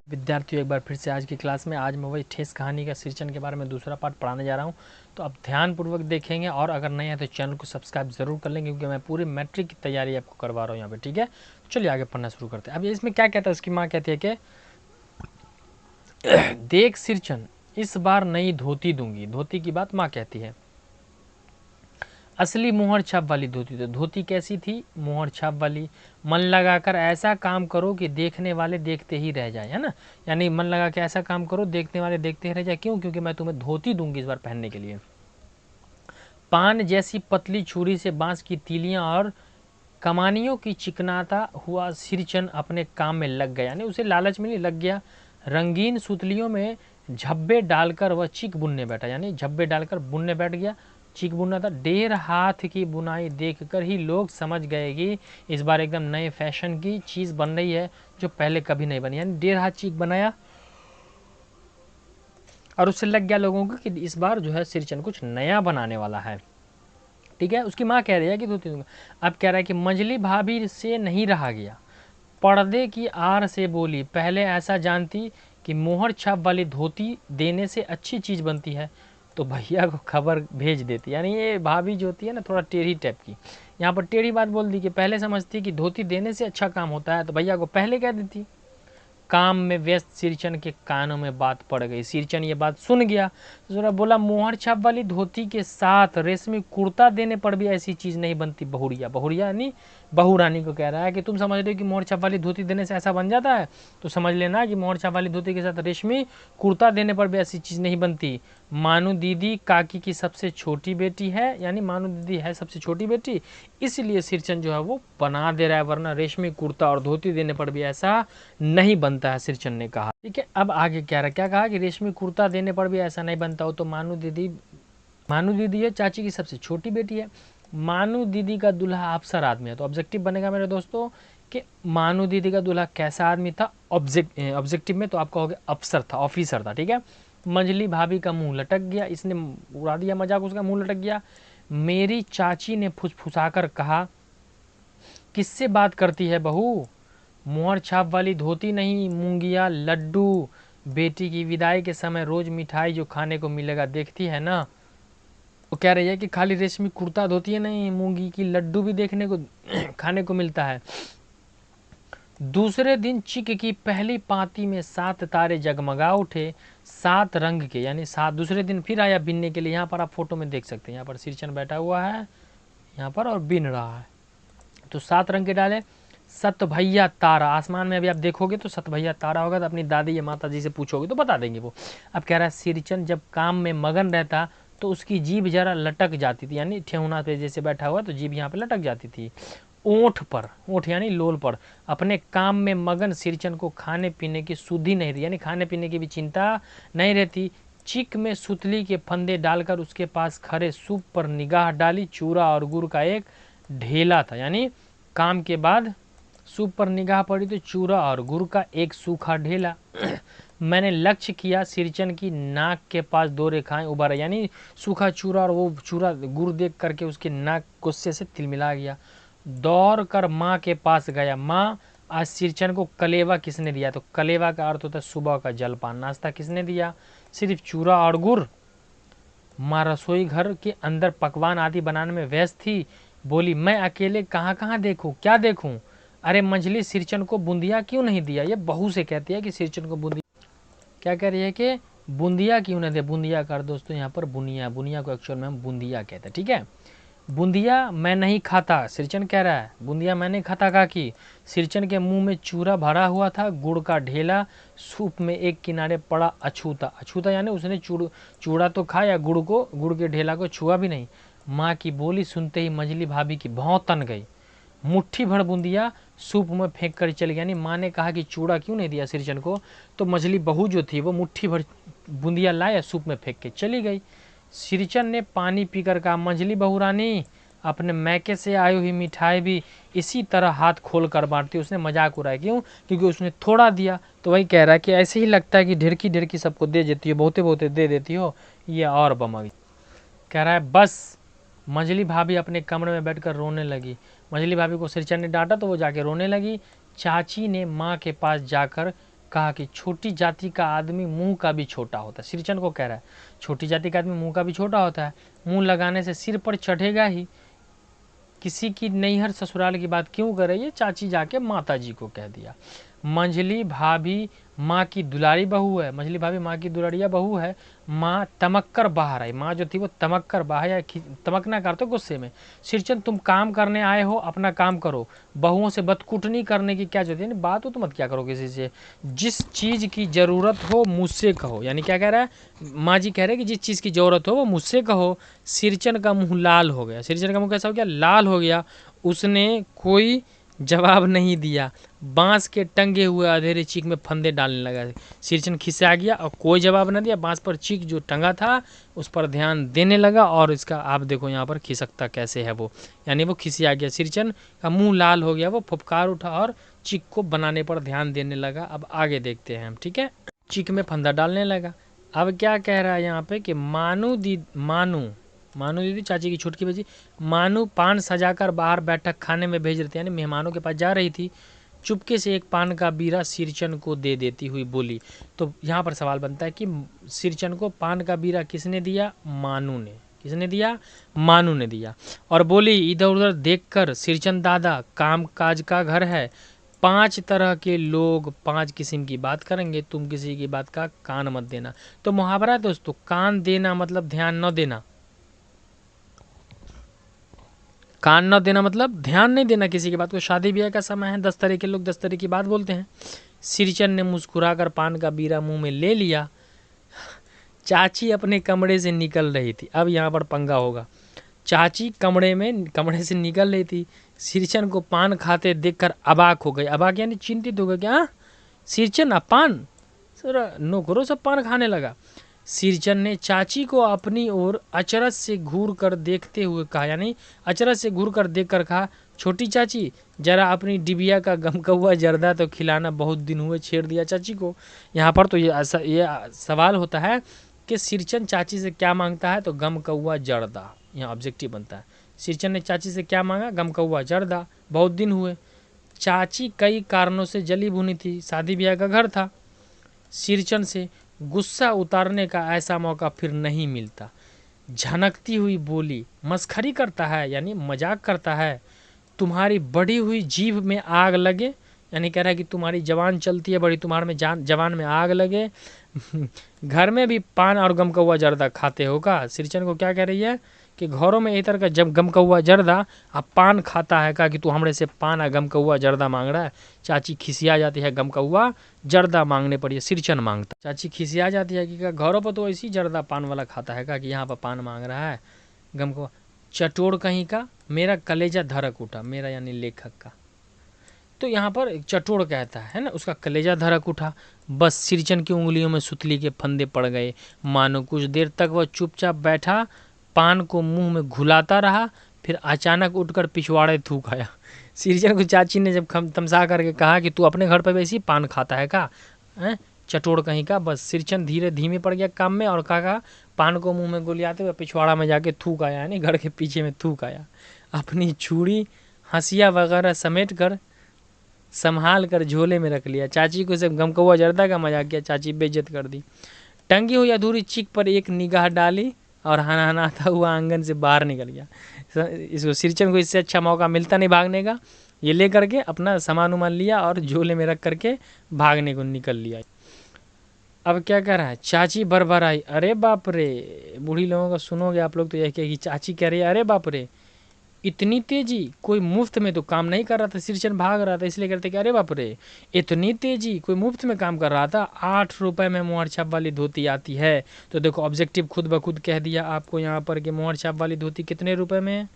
विद्यार्थियों, एक बार फिर से आज की क्लास में आज मैं वही ठेस कहानी का सृजन के बारे में दूसरा पार्ट पढ़ाने जा रहा हूं। तो अब ध्यानपूर्वक देखेंगे और अगर नहीं है तो चैनल को सब्सक्राइब जरूर कर लेंगे, क्योंकि मैं पूरी मैट्रिक की तैयारी आपको करवा रहा हूं यहाँ पे। ठीक है, चलिए आगे पढ़ना शुरू करते हैं। अब इसमें क्या कहता है, उसकी माँ कहती है कि देख सिरचन, इस बार नई धोती दूंगी। धोती की बात माँ कहती है। असली मोहर छाप वाली धोती। तो धोती कैसी थी? मोहर छाप वाली। मन लगाकर ऐसा काम करो कि देखने वाले देखते ही रह जाए, है ना। यानी मन लगा के ऐसा काम करो देखने वाले देखते ही रह जाए। क्यों? क्योंकि मैं तुम्हें धोती दूंगी इस बार पहनने के लिए। पान जैसी पतली छुरी से बांस की तीलियां और कमानियों की चिकनाता हुआ सिरचन अपने काम में लग गया। यानी उसे लालच में नहीं, लग गया। रंगीन सुतलियों में झब्बे डालकर वह चीक बुनने बैठा। यानी झब्बे डालकर बुनने बैठ गया, चीक बुनना था। 1.5 हाथ की बुनाई देखकर ही लोग समझ गए कि इस बार एकदम नए फैशन की चीज बन रही है, जो पहले कभी नहीं बनी। यानी 1.5 हाथ चीक बनाया और उससे लग गया लोगों को कि इस बार जो है सिरचन कुछ नया बनाने वाला है। ठीक है, उसकी माँ कह रही है कि धोती दूंगा। अब कह रहा है कि मंजली भाभी से नहीं रहा गया, पर्दे की आड़ से बोली, पहले ऐसा जानती कि मोहर छाप वाली धोती देने से अच्छी चीज बनती है तो भैया को खबर भेज देती। यानी ये भाभी जो होती है ना, थोड़ा टेढ़ी टाइप की, यहाँ पर टेढ़ी बात बोल दी कि पहले समझती कि धोती देने से अच्छा काम होता है तो भैया को पहले कह देती। काम में व्यस्त सिरचन के कानों में बात पड़ गई। सिरचन ये बात सुन गया तो जरा बोला, मोहर छाप वाली धोती के साथ रेशमी कुर्ता देने पर भी ऐसी चीज नहीं बनती बहुरिया। बहुरिया यानी बहू रानी को कह रहा है कि तुम समझ रहे हो कि मोहर छाप वाली धोती देने से ऐसा बन जाता है, तो समझ लेना कि मोहर छाप वाली धोती के साथ रेशमी कुर्ता देने पर भी ऐसी चीज नहीं बनती। मानू दीदी काकी की सबसे छोटी बेटी है, यानी मानू दीदी है सबसे छोटी बेटी, इसलिए सिरचन जो है वो बना दे रहा है, वरना रेशमी कुर्ता और धोती देने पर भी ऐसा नहीं बनता है, सिरचन ने कहा। ठीक है, अब आगे क्या कहा कि रेशमी कुर्ता देने पर भी ऐसा नहीं बनता हो तो मानू दीदी है चाची की सबसे छोटी बेटी है। मानू दीदी का दूल्हा अफसर आदमी है। तो ऑब्जेक्टिव बनेगा मेरे दोस्तों कि मानू दीदी का दूल्हा कैसा आदमी था। ऑब्जेक्टिव में तो आप कहोगे अफसर था, ऑफिसर था। ठीक है, मंजली भाभी का मुंह लटक गया, इसने उड़ा दिया मजाक, उसका मुंह लटक गया। मेरी चाची ने फुसफुसाकर कहा, किससे बात करती है बहू? मोहर छाप वाली धोती नहीं, मूंगिया लड्डू। बेटी की विदाई के समय रोज मिठाई जो खाने को मिलेगा देखती है ना। वो कह रही है कि खाली रेशमी कुर्ता धोती है नहीं, मूंगी की लड्डू भी देखने को खाने को मिलता है। दूसरे दिन चिक की पहली पाती में 7 तारे जगमगा उठे, 7 रंग के। यानी 7 दूसरे दिन फिर आया बिनने के लिए। यहाँ पर आप फोटो में देख सकते हैं, यहाँ पर सिरचन बैठा हुआ है यहाँ पर और बिन रहा है। तो 7 रंग के डाले। सत भैया तारा, आसमान में अभी आप देखोगे तो सत भैया तारा होगा, तो अपनी दादी या माता जी से पूछोगे तो बता देंगे वो। अब कह रहा है सिरचन जब काम में मगन रहता तो उसकी जीभ जरा लटक जाती थी। यानी ठेहुना पे जैसे बैठा हुआ तो जीभ यहाँ पे लटक जाती थी। ओंठ पर, ओंठ यानी लोल पर, अपने काम में मगन सिरचन को खाने पीने की सुधि नहीं रही, यानी खाने पीने की भी चिंता नहीं रहती। चिक में सुतली के फंदे डालकर उसके पास खड़े सूप पर निगाह डाली। चूरा और गुड़ का एक ढेला था। यानी काम के बाद सूप पर निगाह पड़ी तो चूरा और गुड़ का एक सूखा ढेला। मैंने लक्ष्य किया, सिरचन की नाक के पास 2 रेखाएं उभर, यानी सूखा चूरा और वो चूरा गुड़ देख करके उसके नाक गुस्से से तिलमिला गया। दौड़ कर माँ के पास गया, माँ आज सिरचन को कलेवा किसने दिया? तो कलेवा का अर्थ होता है सुबह का जलपान, नाश्ता किसने दिया? सिर्फ चूरा और गुड़। माँ रसोई घर के अंदर पकवान आदि बनाने में व्यस्त थी। बोली, मैं अकेले कहाँ कहाँ देखूं, क्या देखूं? अरे मंजली, सिरचन को बूंदिया क्यों नहीं दिया? ये बहू से कहती है कि सिरचन को बूंदिया, क्या कह रही है कि बूंदिया क्यों नहीं दिया? बूंदिया कर दोस्तों यहाँ पर बुनिया, बुनिया को एक्चुअल में हम बूंदिया कहते हैं। ठीक है, बूंदिया मैं नहीं खाता, सिरचन कह रहा है। बूंदिया मैं नहीं खाता काकी। सिरचन के मुंह में चूरा भरा हुआ था, गुड़ का ढेला सूप में एक किनारे पड़ा अछूता। अछूता यानी उसने चूड़ा तो खाया, गुड़ के ढेला को छुआ भी नहीं। माँ की बोली सुनते ही मंजली भाभी की भौं तन गई। मुट्ठी भर बूंदिया सूप में फेंक कर चली गई। यानी माँ ने कहा कि चूड़ा क्यों नहीं दिया सिरचन को, तो मछली बहू जो थी वो मुट्ठी भर बूंदिया लाया, सूप में फेंक के चली गई। सिरचन ने पानी पीकर कहा, मंजली बहू रानी, अपने मैके से आई हुई मिठाई भी इसी तरह हाथ खोल कर बांटती। उसने मजाक उड़ाया, क्यों? क्योंकि उसने थोड़ा दिया तो वही कह रहा है कि ऐसे ही लगता है कि ढेरकी ढेरकी सबको दे देती हो, बहुते बहुते दे देती हो, ये और बमगी। कह रहा है बस। मंजली भाभी अपने कमरे में बैठकर रोने लगी। मंजली भाभी को सिरचन ने डांटा तो वो जाके रोने लगी। चाची ने माँ के पास जाकर कहा कि छोटी जाति का आदमी मुंह का भी छोटा होता है। सिरचन को कह रहा है छोटी जाति का आदमी मुंह का भी छोटा होता है, मुंह लगाने से सिर पर चढ़ेगा ही। किसी की नैहर ससुराल की बात क्यों कर रही है? चाची जाके माता जी को कह दिया। मंझली भाभी माँ की दुलारी बहू है, मंझली भाभी माँ की दुलारिया बहू है। माँ तमक्कर बाहर आई, माँ जो थी वो तमक्कर बाहर या तमकना करते गुस्से में। सिरचन तुम काम करने आए हो, अपना काम करो, बहुओं से बदकुटनी करने की क्या जरूरत है? बात हो तो मत क्या करो किसी से। जिस चीज़ की ज़रूरत हो मुझसे कहो, यानी क्या कह रहा है? माँ जी कह रहे हैं कि जिस चीज़ की ज़रूरत हो वो मुझसे कहो। सिरचन का मुँह लाल हो गया। सिरचन का मुँह कैसा हो गया? लाल हो गया। उसने कोई जवाब नहीं दिया, बांस के टंगे हुए अधेरे चीक में फंदे डालने लगा। सिरचन खिसिया गया और कोई जवाब न दिया। बांस पर चीक जो टंगा था उस पर ध्यान देने लगा, और इसका आप देखो यहाँ पर खिसकता कैसे है वो, यानी वो खिसिया गया। सिरचन का मुंह लाल हो गया, वो फुफकार उठा और चीक को बनाने पर ध्यान देने लगा। अब आगे देखते हैं हम, ठीक है। चीक में फंदा डालने लगा। अब क्या कह रहा है यहाँ पे कि मानू दीदी चाची की छुटकी बेची, मानू पान सजाकर बाहर बैठक खाने में भेज रही थी, यानी मेहमानों के पास जा रही थी। चुपके से एक पान का बीरा सिरचन को दे देती हुई बोली। तो यहाँ पर सवाल बनता है कि सिरचन को पान का बीरा किसने दिया? मानू ने। किसने दिया? मानू ने दिया। और बोली इधर उधर देखकर, सिरचन दादा काम काज का घर है, 5 तरह के लोग 5 किस्म की बात करेंगे, तुम किसी की बात का कान मत देना। तो मुहावरा है दोस्तों, कान देना मतलब ध्यान न देना, कान न देना मतलब ध्यान नहीं देना किसी की बात को। शादी ब्याह का समय है, 10 तरह के लोग 10 तरह की बात बोलते हैं। सिरचन ने मुस्कुराकर पान का बीरा मुंह में ले लिया। चाची अपने कमरे से निकल रही थी। अब यहाँ पर पंगा होगा। चाची कमरे से निकल रही थी। सिरचन को पान खाते देखकर अबाक हो गई। अबाक यानी चिंतित हो गए। क्या सिरचन अब पान? सर नौकरों सब पान खाने लगा। सिरचन ने चाची को अपनी ओर अचरज से घूर कर देखते हुए कहा, यानी अचरज से घूर कर देख कर कहा, छोटी चाची जरा अपनी डिबिया का गमकौआ जर्दा तो खिलाना, बहुत दिन हुए। छेड़ दिया चाची को। यहाँ पर तो ये सवाल होता है कि सिरचन चाची से क्या मांगता है? तो गमकौआ जर्दा, यहाँ ऑब्जेक्टिव बनता है। सिरचन ने चाची से क्या मांगा? गमकौआ जर्दा, बहुत दिन हुए। चाची कई कारणों से जली भुनी थी, शादी ब्याह का घर था। सिरचन से गुस्सा उतारने का ऐसा मौका फिर नहीं मिलता। झनकती हुई बोली, मस्खरी करता है यानी मजाक करता है, तुम्हारी बढ़ी हुई जीभ में आग लगे, यानी कह रहा है कि तुम्हारी जवान चलती है बड़ी, तुम्हारे में जवान में आग लगे। घर में भी पान और गमकौआ जर्दा खाते हो का? सिरचन को क्या कह रही है कि घरों में इतर का जब गमकौआ जर्दा अब पान खाता है का, कि तू हमरे से पान और गमकौआ जर्दा मांग रहा है। चाची खिसिया जाती है, गमकौआ जर्दा मांगने पर ये सिरचन मांगता। चाची खिसिया जाती है कि घरों पर तो ऐसी जर्दा पान वाला खाता है का, कि यहाँ पर पान मांग रहा है गमकौआ। चटोर कहीं का, मेरा कलेजा धड़क उठा, मेरा यानी लेखक का। तो यहाँ पर चटोर कहता है ना, उसका कलेजा धड़क उठा। बस सिरचन की उंगलियों में सुतली के फंदे पड़ गए। मानो कुछ देर तक वह चुपचाप बैठा, पान को मुंह में घुलाता रहा, फिर अचानक उठकर पिछवाड़े थूक आया। सिरचन को चाची ने जब तमसा करके कहा कि तू अपने घर पर वैसे ही पान खाता है का, चटोर कहीं का। बस सिरचन धीमे पड़ गया काम में और कहा, पान को मुंह में गुलियाते हुए पिछवाड़ा में जाके थूक आया, यानी घर के पीछे में थूक आया। अपनी छुरी हंसिया वगैरह समेट कर संभाल कर झोले में रख लिया। चाची को जब गमकौआ जर्दा का मजाक किया, चाची बेइज्जत कर दी। टंगी हुई अधूरी चीख पर एक निगाह डाली और हनाहनाता हुआ आंगन से बाहर निकल गया। इसको सिरचन को इससे अच्छा मौका मिलता नहीं भागने का। ये ले करके अपना सामान उमान लिया और झोले में रख करके भागने को निकल लिया। अब क्या कर रहा है? चाची बरबर आई, अरे बाप रे। बूढ़ी लोगों का सुनोगे आप लोग तो यह कहेगी, चाची कह रही है अरे बाप रे, इतनी तेजी, कोई मुफ्त में तो काम नहीं कर रहा था। सिरचन भाग रहा था इसलिए कहते कि अरे बाप रे, इतनी तेजी, कोई मुफ्त में काम कर रहा था। 8 रुपए में मोहर छाप वाली धोती आती है। तो देखो ऑब्जेक्टिव खुद ब खुद कह दिया आपको यहाँ पर कि मोहर छाप वाली धोती कितने रुपए में?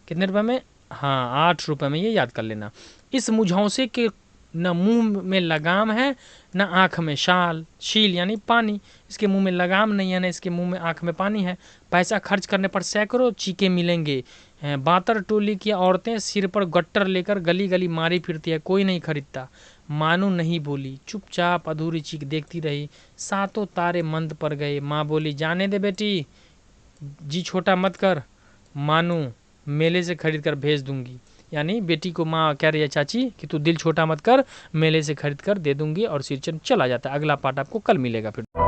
कितने रुपए में? हाँ 8 रुपए में, ये याद कर लेना। इस मुझौसे के न मुंह में लगाम है न आँख में शील यानी पानी। इसके मुंह में लगाम नहीं है, न इसके मुंह में आँख में पानी है। पैसा खर्च करने पर सैकड़ों चीके मिलेंगे। बातर टोली की औरतें सिर पर गट्टर लेकर गली गली मारी फिरती है, कोई नहीं खरीदता। मानू नहीं बोली, चुपचाप अधूरी चीख देखती रही। 7 तारे मंद पर गए। माँ बोली, जाने दे बेटी, जी छोटा मत कर, मानू मेले से खरीद कर भेज दूंगी। यानी बेटी को माँ कह रही है चाची कि तू दिल छोटा मत कर, मेले से खरीद कर दे दूंगी, और सिरचन चला जाता है। अगला पार्ट आपको कल मिलेगा फिर।